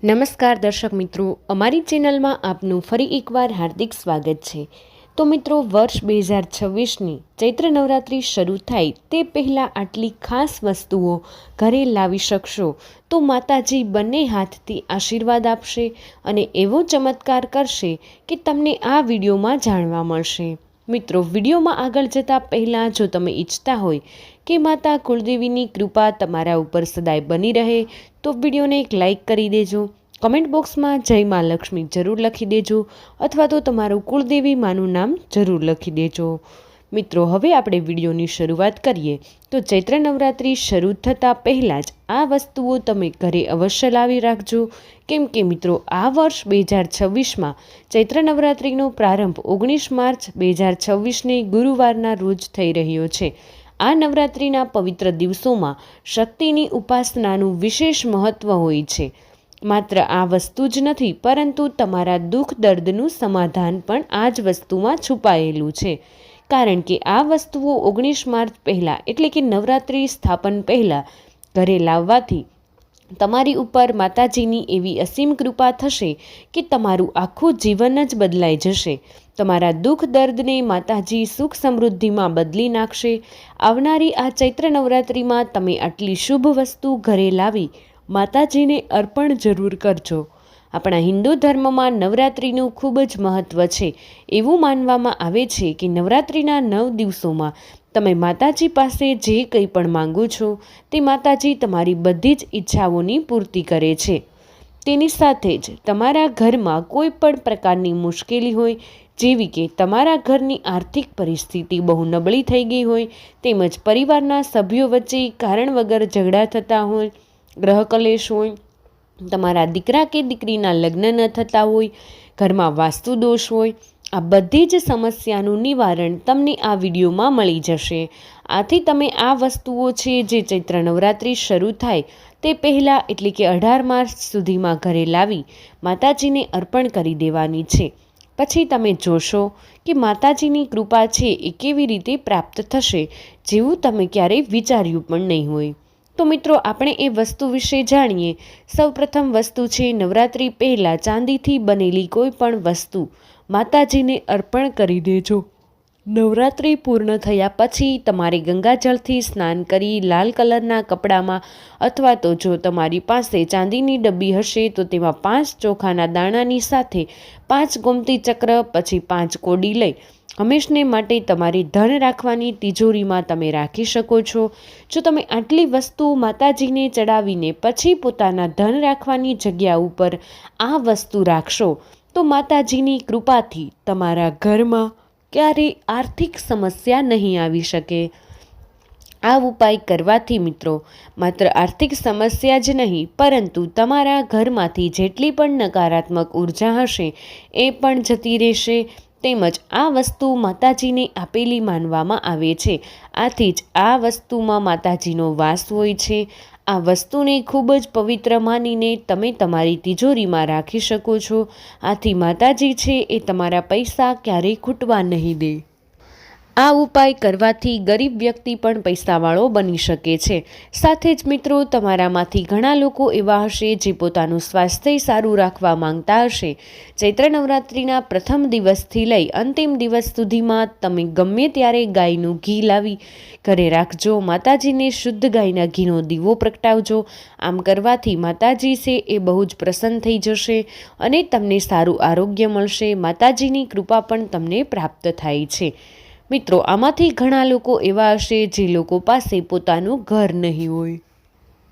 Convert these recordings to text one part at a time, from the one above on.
નમસ્કાર દર્શક મિત્રો, અમારી ચેનલમાં આપનું ફરી એકવાર હાર્દિક સ્વાગત છે। તો મિત્રો, વર્ષ 2026ની ચૈત્ર નવરાત્રિ શરૂ થાય તે પહેલાં આટલી ખાસ વસ્તુઓ ઘરે લાવી શકશો તો માતાજી બંને હાથથી આશીર્વાદ આપશે અને એવો ચમત્કાર કરશે કે તમને આ વિડીયોમાં જાણવા મળશે। મિત્રો, વિડીયોમાં આગળ જતાં પહેલાં જો તમે ઈચ્છતા હોય કે માતા કુળદેવીની કૃપા તમારા ઉપર સદાય બની રહે તો વિડીયોને એક લાઇક કરી દેજો, કમેન્ટ બોક્સમાં જય મા લક્ષ્મી જરૂર લખી દેજો અથવા તો તમારું કુળદેવી માનું નામ જરૂર લખી દેજો। મિત્રો, હવે આપણે વિડીયોની શરૂઆત કરીએ તો ચૈત્ર નવરાત્રિ શરૂ થતાં પહેલાં જ આ વસ્તુઓ તમે ઘરે અવશ્ય લાવી રાખજો, કેમ કે મિત્રો આ વર્ષ 2026માં ચૈત્ર નવરાત્રિનો પ્રારંભ 19 માર્ચ 2026ને ગુરુવારના રોજ થઈ રહ્યો છે। આ નવરાત્રિના પવિત્ર દિવસોમાં શક્તિની ઉપાસનાનું વિશેષ મહત્ત્વ હોય છે। માત્ર આ વસ્તુ જ નથી, પરંતુ તમારા દુઃખ દર્દનું સમાધાન પણ આ જ વસ્તુમાં છુપાયેલું છે, કારણ કે આ વસ્તુઓ 19 માર્ચ પહેલાં એટલે કે નવરાત્રિ સ્થાપન પહેલાં ઘરે લાવવાથી તમારી ઉપર માતાજીની એવી અસીમ કૃપા થશે કે તમારું આખું જીવન જ બદલાઈ જશે। તમારા દુઃખ દર્દને માતાજી સુખ સમૃદ્ધિમાં બદલી નાખશે। આવનારી આ ચૈત્ર નવરાત્રિમાં તમે આટલી શુભ વસ્તુ ઘરે લાવી માતાજીને અર્પણ જરૂર કરજો। આપણા હિન્દુ ધર્મમાં નવરાત્રિનું ખૂબ જ મહત્ત્વ છે। એવું માનવામાં આવે છે કે નવરાત્રિના 9 દિવસોમાં તમે માતાજી પાસે જે કંઈ પણ માંગો છો તે માતાજી તમારી બધી જ ઈચ્છાઓની પૂર્તિ કરે છે। તેની સાથે જ તમારા ઘરમાં કોઈ પણ પ્રકારની મુશ્કેલી હોય, જેવી કે તમારા ઘરની આર્થિક પરિસ્થિતિ બહુ નબળી થઈ ગઈ હોય, તેમજ પરિવારના સભ્યો વચ્ચે કારણ વગર ઝઘડા થતા હોય, ગ્રહ કલેશ હોય, તમારા દીકરા કે દીકરીના લગ્ન ન થતા હોય, ઘરમાં વાસ્તુ દોષ હોય, આ બધી જ સમસ્યાનું નિવારણ તમને આ વિડીયોમાં મળી જશે। આથી તમે આ વસ્તુઓ છે જે ચૈત્ર નવરાત્રિ શરૂ થાય તે પહેલાં એટલે કે 18 માર્ચ સુધીમાં ઘરે લાવી માતાજીને અર્પણ કરી દેવાની છે। પછી તમે જોશો કે માતાજીની કૃપા છે એ કેવી રીતે પ્રાપ્ત થશે, જેવું તમે ક્યારેય વિચાર્યું પણ નહીં હોય। તો મિત્રો, આપણે એ વસ્તુ વિશે જાણીએ। સૌપ્રથમ વસ્તુ છે, નવરાત્રિ પહેલાં ચાંદીથી બનેલી કોઈ પણ વસ્તુ માતાજીને અર્પણ કરી દેજો। નવરાત્રિ પૂર્ણ થયા પછી તમારે ગંગાજળથી સ્નાન કરી લાલ કલરના કપડામાં અથવા તો જો તમારી પાસે ચાંદીની ડબ્બી હશે તો તેમાં 5 ચોખાના દાણાની સાથે 5 ગોમતી ચક્ર, પછી 5 કોડી લઈ હંમેશને માટે તમારી ધન રાખવાની તિજોરીમાં તમે રાખી શકો છો। જો તમે આટલી વસ્તુ માતાજીને ચડાવીને પછી પોતાના ધન રાખવાની જગ્યા ઉપર આ વસ્તુ રાખશો તો માતાજીની કૃપાથી તમારા ઘરમાં ક્યારેય આર્થિક સમસ્યા નહીં આવી શકે। આ ઉપાય કરવાથી મિત્રો માત્ર આર્થિક સમસ્યા જ નહીં, પરંતુ તમારા ઘરમાંથી જેટલી પણ નકારાત્મક ઉર્જા હશે એ પણ જતી રહેશે। તેમજ આ વસ્તુ માતાજીને આપેલી માનવામાં આવે છે। આથી જ આ વસ્તુમાં માતાજીનો વાસ હોય છે। આ વસ્તુને ખૂબ જ પવિત્ર માનીને તમે તમારી તિજોરીમાં રાખી શકો છો। આથી માતાજી છે એ તમારા પૈસા ક્યારેય ખૂટવા નહીં દે। આ ઉપાય કરવાથી ગરીબ વ્યક્તિ પણ પૈસાવાળો બની શકે છે। સાથે જ મિત્રો, તમારામાંથી ઘણા લોકો એવા હશે જે પોતાનું સ્વાસ્થ્ય સારું રાખવા માંગતા હશે। ચૈત્ર નવરાત્રિના પ્રથમ દિવસથી લઈ અંતિમ દિવસ સુધીમાં તમે ગમે ત્યારે ગાયનું ઘી લાવી ઘરે રાખજો। માતાજીને શુદ્ધ ગાયના ઘીનો દીવો પ્રગટાવજો। આમ કરવાથી માતાજી છે એ બહુ જ પ્રસન્ન થઈ જશે અને તમને સારું આરોગ્ય મળશે। માતાજીની કૃપા પણ તમને પ્રાપ્ત થાય છે। મિત્રો, આમાંથી ઘણા લોકો એવા હશે જે લોકો પાસે પોતાનું ઘર નહીં હોય,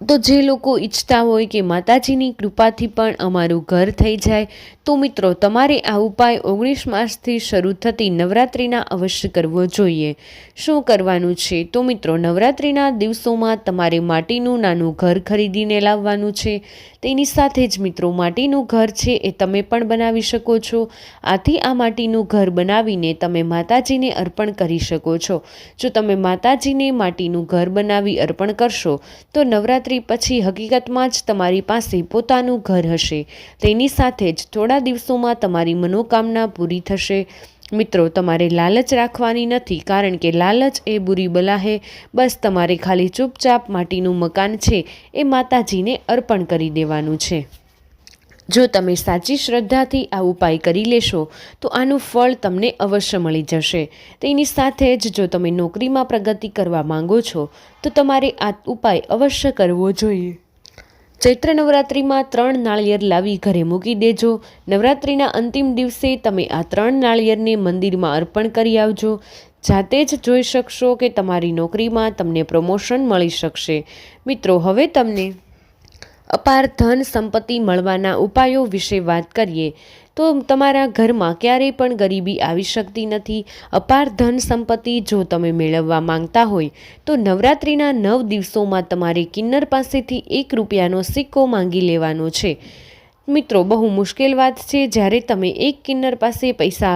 તો જે લોકો ઈચ્છતા હોય કે માતાજીની કૃપાથી પણ અમારું ઘર થઈ જાય, તો મિત્રો તમારે આ ઉપાય 19 માર્ચથી શરૂ થતી નવરાત્રિના અવશ્ય કરવો જોઈએ। શું કરવાનું છે? તો મિત્રો, નવરાત્રિના દિવસોમાં તમારે માટીનું નાનું ઘર ખરીદીને લાવવાનું છે। તેની સાથે જ મિત્રો, માટીનું ઘર છે એ તમે પણ બનાવી શકો છો। આથી આ માટીનું ઘર બનાવીને તમે માતાજીને અર્પણ કરી શકો છો। જો તમે માતાજીને માટીનું ઘર બનાવી અર્પણ કરશો તો નવરાત્રિ પછી હકીકતમાં જ તમારી પાસે પોતાનું ઘર હશે। તેની સાથે જ થોડા દિવસોમાં તમારી મનોકામના પૂરી થશે। મિત્રો, તમારે લાલચ રાખવાની નથી, કારણ કે લાલચ એ બુરી બલા હે। બસ તમારે ખાલી ચૂપચાપ માટીનું મકાન છે એ માતાજીને અર્પણ કરી દેવાનું છે। જો તમે સાચી શ્રદ્ધાથી આ ઉપાય કરી લેશો તો આનું ફળ તમને અવશ્ય મળી જશે. તેની સાથે જ જો તમે નોકરીમાં પ્રગતિ કરવા માંગો છો તો તમારે આ ઉપાય અવશ્ય કરવો જોઈએ. ચૈત્ર નવરાત્રિમાં 3 નાળિયેર લાવી ઘરે મૂકી દેજો. નવરાત્રિના અંતિમ દિવસે તમે આ 3 નાળિયેરને મંદિરમાં અર્પણ કરી આવજો. જાતે જ જોઈ શકશો કે તમારી નોકરીમાં તમને પ્રમોશન મળી શકશે. મિત્રો, હવે તમને અપાર ધન સંપત્તિ મળવાના ઉપાયો વિશે વાત કરીએ તો તમારા ઘરમાં ક્યારેય પણ ગરીબી આવી શકતી નથી. અપાર ધન સંપત્તિ જો તમે મેળવવા માંગતા હોય તો નવરાત્રિના 9 દિવસોમાં તમારે કિન્નર પાસેથી 1 રૂપિયાનો સિક્કો માંગી લેવાનો છે. મિત્રો, બહુ મુશ્કેલ વાત છે જ્યારે તમે એક કિન્નર પાસે પૈસા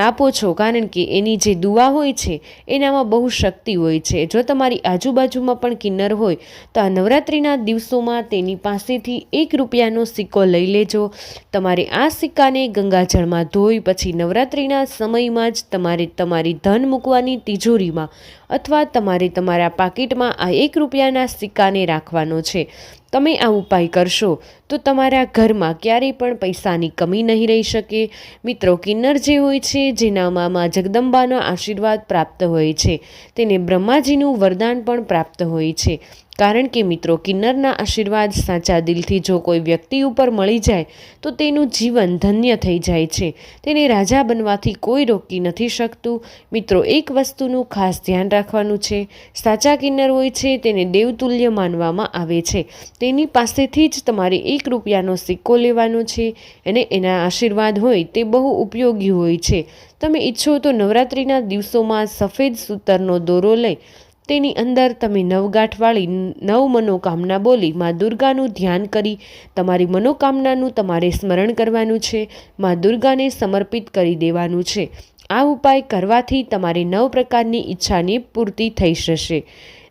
આપો છો, કારણ કે એની જે દુઆ હોય છે એનામાં બહુ શક્તિ હોય છે. જો તમારી આજુબાજુમાં પણ કિન્નર હોય તો આ નવરાત્રિના દિવસોમાં તેની પાસેથી 1 રૂપિયાનો સિક્કો લઈ લેજો. તમારે આ સિક્કાને ગંગાજળમાં ધોઈ પછી નવરાત્રિના સમયમાં જ તમારે તમારી ધન મૂકવાની તિજોરીમાં અથવા તમારે તમારા પાકીટમાં આ 1 રૂપિયાના સિક્કાને રાખવાનો છે. તમે આ ઉપાય કરશો તો તમારા ઘરમાં ક્યારેય પણ પૈસાની કમી નહીં રહી શકે. મિત્રો, કિન્નર જે હોય છે જેનામાં મા જગદંબાના આશીર્વાદ પ્રાપ્ત હોય છે તેને બ્રહ્માજીનું વરદાન પણ પ્રાપ્ત હોય છે. કારણ કે મિત્રો, કિન્નરના આશીર્વાદ સાચા દિલથી જો કોઈ વ્યક્તિ ઉપર મળી જાય તો તેનું જીવન ધન્ય થઈ જાય છે. તેને રાજા બનવાથી કોઈ રોકી નથી શકતું. મિત્રો, એક વસ્તુનું ખાસ ધ્યાન રાખવાનું છે. સાચા કિન્નર હોય છે તેને દેવતુલ્ય માનવામાં આવે છે. તેની પાસેથી જ તમારે 1 રૂપિયાનો સિક્કો લેવાનો છે અને એના આશીર્વાદ હોય તે બહુ ઉપયોગી હોય છે. તમે ઈચ્છો તો નવરાત્રિના દિવસોમાં સફેદ સૂતરનો દોરો લઈ તેની અંદર તમે 9 ગાંઠવાળી 9 મનોકામના બોલી મા દુર્ગાનું ધ્યાન કરી તમારી મનોકામનાનું તમારે સ્મરણ કરવાનું છે. મા દુર્ગાને સમર્પિત કરી દેવાનું છે. આ ઉપાય કરવાથી તમારી 9 પ્રકારની ઈચ્છાની પૂર્તિ થઈ જશે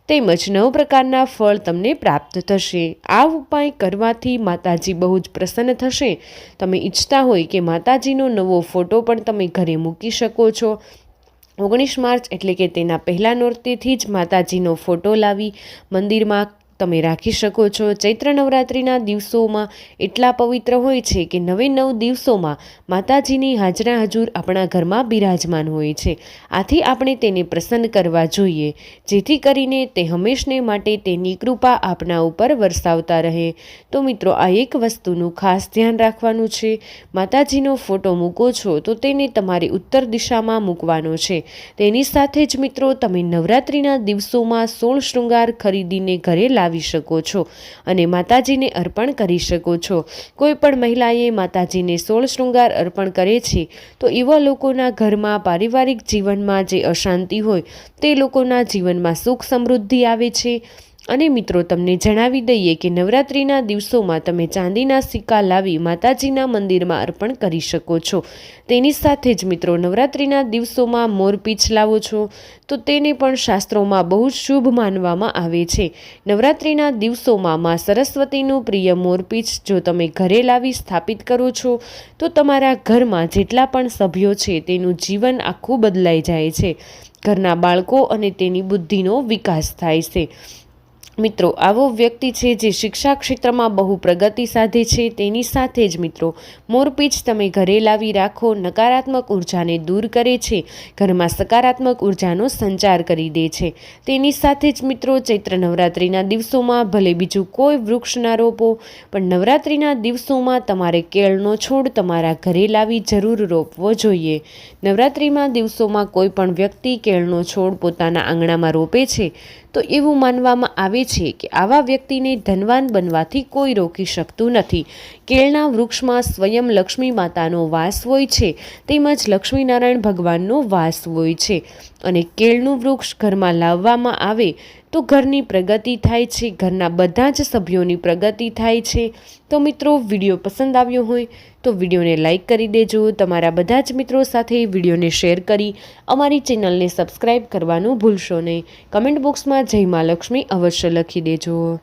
તેમજ 9 પ્રકારના ફળ તમને પ્રાપ્ત થશે. આ ઉપાય કરવાથી માતાજી બહુ જ પ્રસન્ન થશે. તમે ઈચ્છતા હોય કે માતાજીનો નવો ફોટો પણ તમે ઘરે મૂકી શકો છો. 19 માર્ચ એટલે કે તેના પહેલા નોરતેથી જ માતાજીનો ફોટો લાવી મંદિરમાં તમે રાખી શકો છો. ચૈત્ર નવરાત્રિના દિવસોમાં એટલા પવિત્ર હોય છે કે 9 દિવસોમાં માતાજીની હાજરા હજુર આપણા ઘરમાં બિરાજમાન હોય છે. આથી આપણે તેને પ્રસન્ન કરવા જોઈએ જેથી કરીને તે હંમેશને માટે તેની કૃપા આપણા ઉપર વરસાવતા રહે. તો મિત્રો, આ એક વસ્તુનું ખાસ ધ્યાન રાખવાનું છે. માતાજીનો ફોટો મૂકો છો તો તેને તમારી ઉત્તર દિશામાં મૂકવાનો છે. તેની સાથે જ મિત્રો, તમે નવરાત્રિના દિવસોમાં 16 શૃંગાર ખરીદીને ઘરે લાવી શકો છો અને માતાજીને અર્પણ કરી શકો છો. કોઈ પણ મહિલાએ માતાજીને 16 શૃંગાર અર્પણ કરે છે તો એવા લોકોના ઘરમાં પારિવારિક જીવનમાં જે અશાંતિ હોય તે લોકોના જીવનમાં સુખ સમૃદ્ધિ આવે છે. અને મિત્રો, તમને જણાવી દઈએ કે નવરાત્રિના દિવસોમાં તમે ચાંદીના સિક્કા લાવી માતાજીના મંદિરમાં અર્પણ કરી શકો છો. તેની સાથે જ મિત્રો, નવરાત્રિના દિવસોમાં મોરપીંછ લાવો છો તો તેને પણ શાસ્ત્રોમાં બહુ જ શુભ માનવામાં આવે છે. નવરાત્રિના દિવસોમાં મા સરસ્વતીનું પ્રિય મોરપીંછ જો તમે ઘરે લાવી સ્થાપિત કરો છો તો તમારા ઘરમાં જેટલા પણ સભ્યો છે તેનું જીવન આખું બદલાઈ જાય છે. ઘરના બાળકો અને તેની બુદ્ધિનો વિકાસ થાય છે. મિત્રો, આવો વ્યક્તિ છે જે શિક્ષા ક્ષેત્રમાં બહુ પ્રગતિ સાધે છે. તેની સાથે જ મિત્રો, મોરપીંછ તમે ઘરે લાવી રાખો નકારાત્મક ઉર્જાને દૂર કરે છે. ઘરમાં સકારાત્મક ઉર્જાનો સંચાર કરી દે છે. તેની સાથે જ મિત્રો, ચૈત્ર નવરાત્રિના દિવસોમાં ભલે બીજું કોઈ વૃક્ષ ના રોપો પણ નવરાત્રિના દિવસોમાં તમારે કેળનો છોડ તમારા ઘરે લાવી જરૂર રોપવો જોઈએ. નવરાત્રિના દિવસોમાં કોઈ પણ વ્યક્તિ કેળનો છોડ પોતાના આંગણામાં રોપે છે તો એવું માનવામાં આવે છે કે આવા વ્યક્તિને ધનવાન બનવાથી કોઈ રોકી શકતું નથી. કેળના વૃક્ષમાં સ્વયં લક્ષ્મી માતાનો વાસ હોય છે તેમજ લક્ષ્મીનારાયણ ભગવાનનો વાસ હોય છે અને કેળનું વૃક્ષ ઘરમાં લાવવામાં આવે તો ઘરની પ્રગતિ થાય છે. ઘરના બધા જ સભ્યોની પ્રગતિ થાય છે. તો મિત્રો, વિડીયો પસંદ આવ્યો હોય તો વિડીયોને લાઇક કરી દેજો. તમારા બધા જ મિત્રો સાથે વિડીયોને શેર કરી અમારી ચેનલને સબસ્ક્રાઈબ કરવાનું ભૂલશો નહીં. કમેન્ટ બોક્સમાં જય મા લક્ષ્મી અવશ્ય લખી દેજો.